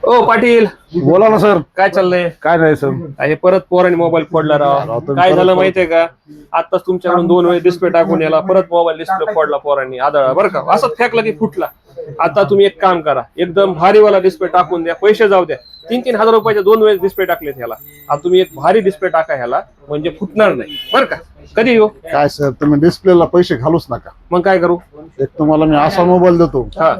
ओ पाटील, बोला ना सर. काय चाललंय? काय नाही सर. हे परत पोरांनी मोबाईल फोडला राव. काय झालं माहितीये का? आताच तुमच्याकडून 2 वेळेस डिस्प्ले टाकून याला परत मोबाईल डिस्प्ले फोडला पोरांनी आदळा बरं का. असंच फेकला की फुटला. आता तुम्ही एक काम करा, एकदम भारीवाला डिस्प्ले टाकून द्या, पैसे जाऊ द्या. 3-3 हजार रुपयाचे 2 वेळेस डिस्प्ले टाकलेत ह्याला. आता तुम्ही एक भारी डिस्प्ले टाका ह्याला, म्हणजे फुटणार नाही बरं का. कधी येऊ? काय सर, तुम्ही डिस्प्लेला पैसे घालूच नका. मग काय करू? एक तुम्हाला मी असा मोबाईल देतो हा,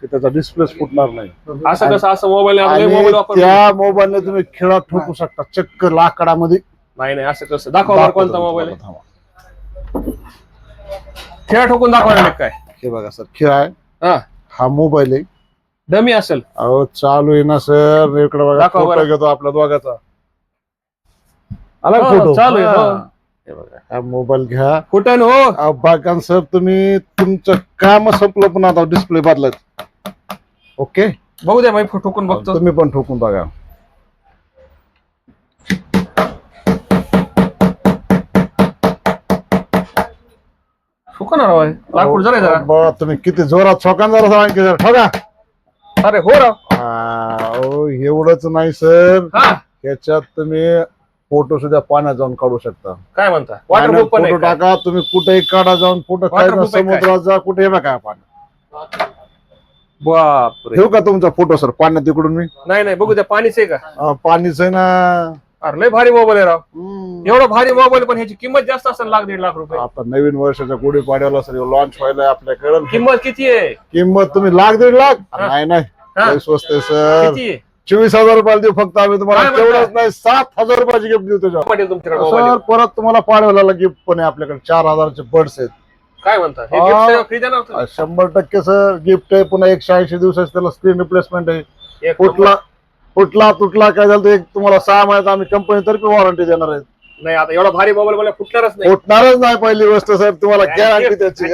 की त्याचा डिस्प्ले फुटणार नाही. असं कसं? असं मोबाईल आणि वापर त्या मोबाईलने तुम्ही खेळात ठोकू शकता, चक्क लाकडामध्ये. नाही नाही, असं कसं? दाखवा बरं कोणता मोबाईल आहे. थांबा. खेळा ठोकून दाखवा काय. हे बघा सर, खेळ आहे. हा, हा मोबाईल आहे. डमी असेल. अहो चालू आहे ना सर. इकडे बघा, दाखवा फोटो बरं. घेतो आपल्या दोघाचा. आला हो, फोटो चालू आहे, हो. हे बघा, हा मोबाईल घ्या. फुटन हो. बागान सर, तुम्ही तुमचं काम संपलं पण आता डिस्प्ले बदलायचं. ओके, बघू द्या, मी ठोकून बघतो. तुम्ही पण ठोकून बघा. ठोकणार होय. लाकूड जरा जरा. बघा तुम्ही किती जोरात ठोकान, जरा आणखी जरा ठोका. अरे हो राव. अहो, एवढंच नाही सर, हा, याच्यात तुम्ही फोटो सुद्धा पाण्यात जाऊन काढू शकता. काय म्हणता? पाण्यात वॉटरप्रूफ पण फोटो आहे काय? टाका तुम्ही, कुठेही काढा जाऊन फोटो. काय Waterproof आहे काय? समुद्रात जा, कुठे बघा पाणी. बापरे. ठेवू का तुमचा फोटो सर पाण्यात इकडून मी? नाही नाही, बघू द्या. पाणीच आहे का? पाणीच आहे ना. अरे लय भारी मोबाईल आहे राव. हम्म. एवढा भारी मोबाईल, पण ह्याची किंमत जास्त असेल, 1.5 लाख रुपये. आता नवीन वर्षाच्या गुढीपाडव्याला सर लॉन्च व्हायला आपल्याकडे. किंमत किती आहे? किंमत तुम्ही 1.5-1.5 लाख? हा. नाही नाही, हा. लय स्वस्त आहे सर. किती आहे? 24,000 रुपयाला देऊ फक्त आम्ही तुम्हाला. काय म्हणता? तेवढंच नाही, 7,000 रुपयाची गिफ्ट देऊ त्याच्यावर. पाटील तुमच्याकडे सर मोबाईल परत तुम्हाला पाडव्याला गिफ्ट पण आहे आपल्याकडे. 4,000चे बर्ड्स आहेत. काय म्हणता? हे हा. gift फ्री देणार तुम्ही? 100% सर गिफ्ट आहे. पुन्हा 180 दिवसाची त्याला स्क्रीन रिप्लेसमेंट आहे. एक फुटला तुटला काय झालं तर एक तुम्हाला 6 महिन्यात आम्ही कंपनीतर्फे वॉरंटी देणार आहे. नाही, आता एवढा भारी मोबाईल मला फुटणारच नाही. फुटणारच नाही पहिली गोष्ट सर, तुम्हाला गॅरंटी त्याची.